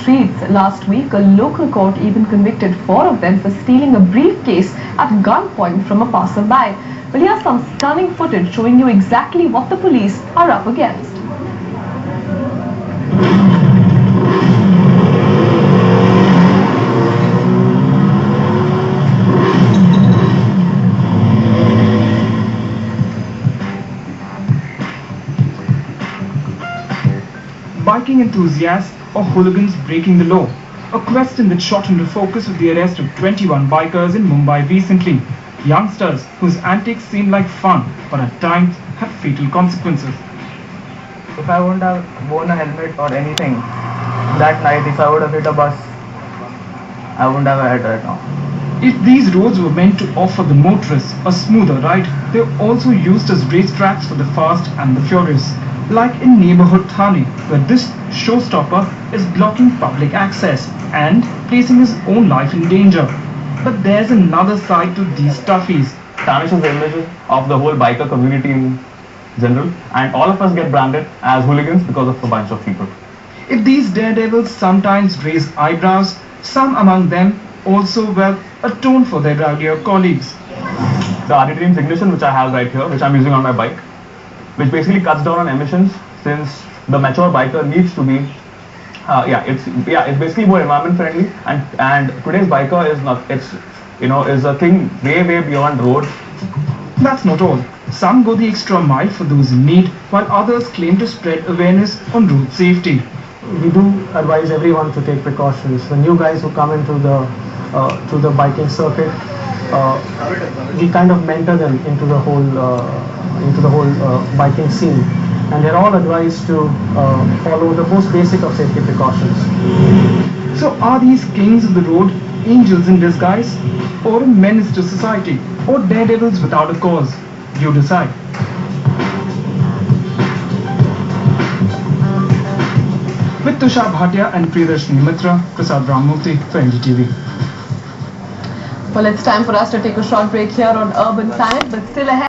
streets. Last week, a local court even convicted 4 of them for stealing a briefcase at gunpoint from a passerby. Well, here's some stunning footage showing you exactly what the police are up against. Biking enthusiasts or hooligans breaking the law? A question that shot into focus with the arrest of 21 bikers in Mumbai recently. Youngsters whose antics seem like fun, but at times have fatal consequences. If I wouldn't have worn a helmet or anything that night, if I would have hit a bus, I wouldn't have had right now. If these roads were meant to offer the motorists a smoother ride, they're also used as racetracks for the fast and the furious. Like in neighborhood Thane, where this showstopper is blocking public access and placing his own life in danger. But there's another side to these toughies. Tarnishes the image of the whole biker community in general, and all of us get branded as hooligans because of a bunch of people. If these daredevils sometimes raise eyebrows, some among them also atone for their rowdier colleagues. The RD Dreams Ignition, which I have right here, which I'm using on my bike, which basically cuts down on emissions, since the mature biker needs to be it's basically more environment friendly, and today's biker is a thing way beyond road. That's not all. Some go the extra mile for those in need, while others claim to spread awareness on road safety. We do advise everyone to take precautions. The new guys who come into the biking circuit, we kind of mentor them into the whole biking scene, and they're all advised to follow the most basic of safety precautions. So are these kings of the road angels in disguise, or a menace to society, or daredevils without a cause? You decide. With Tushar Bhatia and Priyadarshini Mitra, Prasad Ramamurthy for NDTV. Well, it's time for us to take a short break here on Urban Planet, but still ahead.